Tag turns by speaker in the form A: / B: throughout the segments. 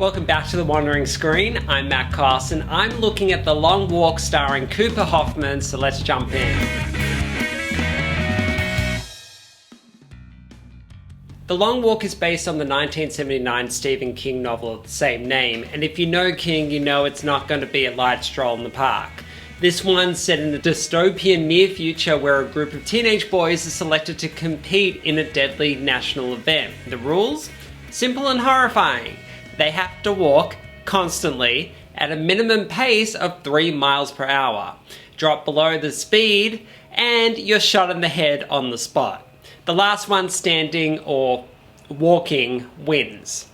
A: Welcome back to The Wandering Screen. I'm Matt Carson. I'm looking at The Long Walk starring Cooper Hoffman, so let's jump in. The Long Walk is based on the 1979 Stephen King novel of the same name, and if you know King, you know it's not going to be a light stroll in the park. This one's set in a dystopian near future where a group of teenage boys are selected to compete in a deadly national event. The rules? Simple and horrifying. They have to walk, constantly, at a minimum pace of 3 miles per hour. Drop below the speed, and you're shot in the head on the spot. The last one standing or walking wins.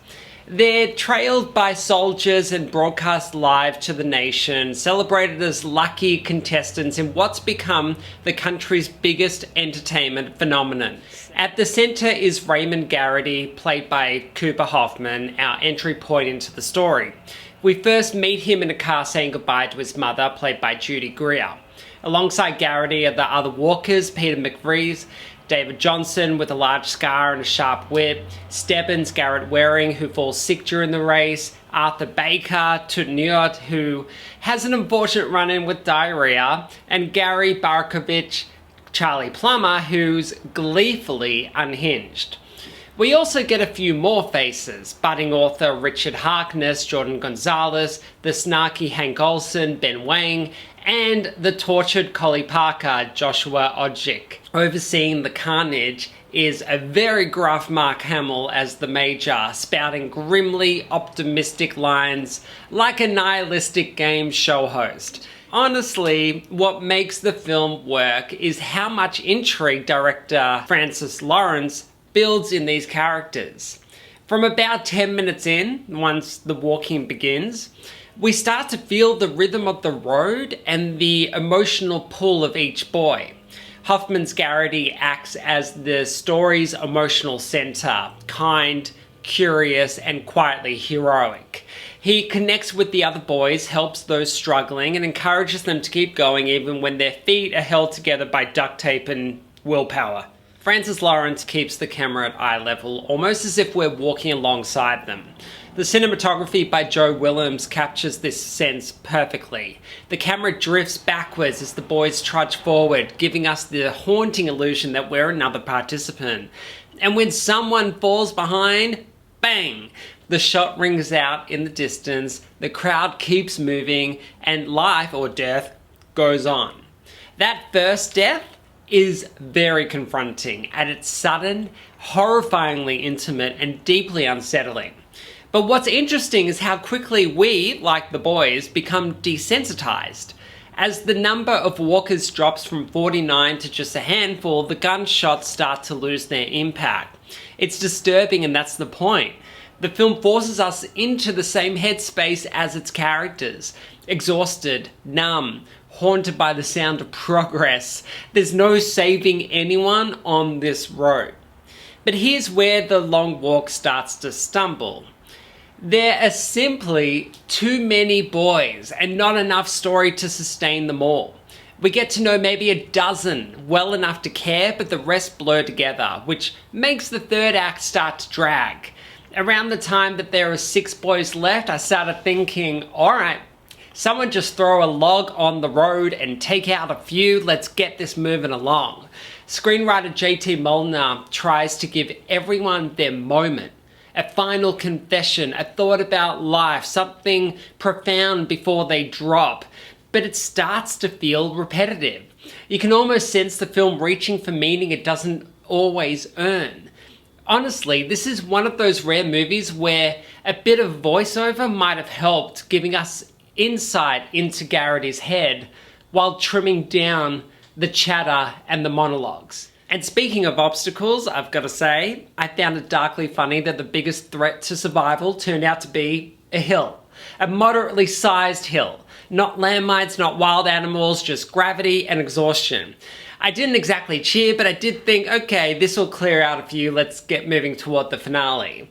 A: They're trailed by soldiers and broadcast live to the nation, celebrated as lucky contestants in what's become the country's biggest entertainment phenomenon. At the centre is Raymond Garrity, played by Cooper Hoffman, our entry point into the story. We first meet him in a car saying goodbye to his mother, played by Judy Greer. Alongside Garrity are the other walkers, Peter McVries, David Jonsson with a large scar and a sharp whip, Stebbins Garrett Waring, who falls sick during the race, Arthur Baker, Tutniot, who has an unfortunate run-in with diarrhea, and Gary Barkovich, Charlie Plummer, who's gleefully unhinged. We also get a few more faces: budding author Richard Harkness, Jordan Gonzalez, the snarky Hank Olson, Ben Wang, and the tortured Collie Parker, Joshua Odjick. Overseeing the carnage is a very gruff Mark Hamill as the Major, spouting grimly optimistic lines like a nihilistic game show host. Honestly, what makes the film work is how much intrigue director Francis Lawrence builds in these characters. From about 10 minutes in, once the walking begins, we start to feel the rhythm of the road and the emotional pull of each boy. Hoffman's Garrity acts as the story's emotional center, kind, curious, and quietly heroic. He connects with the other boys, helps those struggling, and encourages them to keep going even when their feet are held together by duct tape and willpower. Francis Lawrence keeps the camera at eye level, almost as if we're walking alongside them. The cinematography by Joe Willems captures this sense perfectly. The camera drifts backwards as the boys trudge forward, giving us the haunting illusion that we're another participant. And when someone falls behind, bang! The shot rings out in the distance, the crowd keeps moving, and life or death goes on. That first death is very confronting, and it's sudden, horrifyingly intimate, and deeply unsettling. But what's interesting is how quickly we, like the boys, become desensitized. As the number of walkers drops from 49 to just a handful, the gunshots start to lose their impact. It's disturbing, and that's the point. The film forces us into the same headspace as its characters. Exhausted, numb, haunted by the sound of progress. There's no saving anyone on this road. But here's where the long walk starts to stumble. There are simply too many boys and not enough story to sustain them all. We get to know maybe a dozen well enough to care, but the rest blur together, which makes the third act start to drag. Around the time that there are 6 boys left, I started thinking, alright, someone just throw a log on the road and take out a few, let's get this moving along. Screenwriter JT Molnar tries to give everyone their moment. A final confession, a thought about life, something profound before they drop. But it starts to feel repetitive. You can almost sense the film reaching for meaning it doesn't always earn. Honestly, this is one of those rare movies where a bit of voiceover might have helped, giving us insight into Garrity's head while trimming down the chatter and the monologues. And speaking of obstacles, I've got to say, I found it darkly funny that the biggest threat to survival turned out to be a hill. A moderately sized hill. Not landmines, not wild animals, just gravity and exhaustion. I didn't exactly cheer, but I did think, okay, this will clear out a few, let's get moving toward the finale.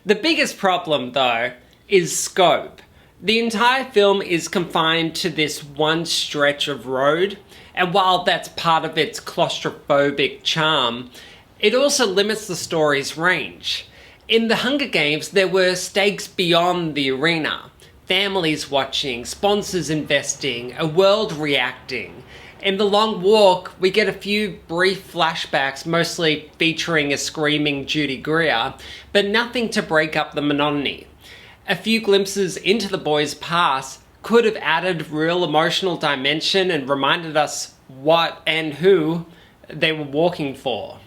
A: The biggest problem, though, is scope. The entire film is confined to this one stretch of road, and while that's part of its claustrophobic charm, it also limits the story's range. In the Hunger Games, there were stakes beyond the arena. Families watching, sponsors investing, a world reacting. In The Long Walk, we get a few brief flashbacks, mostly featuring a screaming Judy Greer, but nothing to break up the monotony. A few glimpses into the boys' past could have added real emotional dimension and reminded us what and who they were walking for.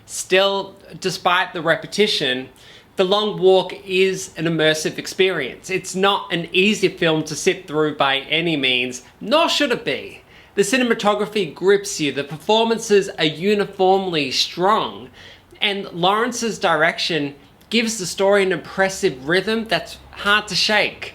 A: Still, despite the repetition, The Long Walk is an immersive experience. It's not an easy film to sit through by any means, nor should it be. The cinematography grips you, the performances are uniformly strong, and Lawrence's direction gives the story an impressive rhythm that's hard to shake.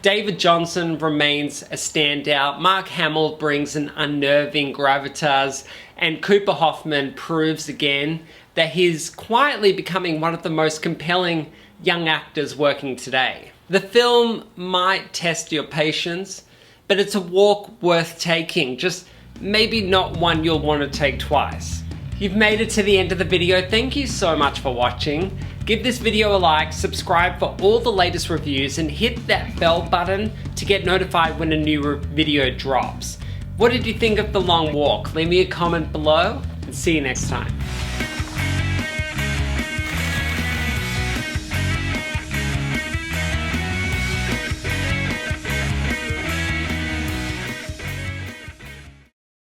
A: David Jonsson remains a standout, Mark Hamill brings an unnerving gravitas, and Cooper Hoffman proves again that he's quietly becoming one of the most compelling young actors working today. The film might test your patience, but it's a walk worth taking, just maybe not one you'll want to take twice. You've made it to the end of the video. Thank you so much for watching. Give this video a like, subscribe for all the latest reviews, and hit that bell button to get notified when a new video drops. What did you think of The Long Walk? Leave me a comment below, and see you next time.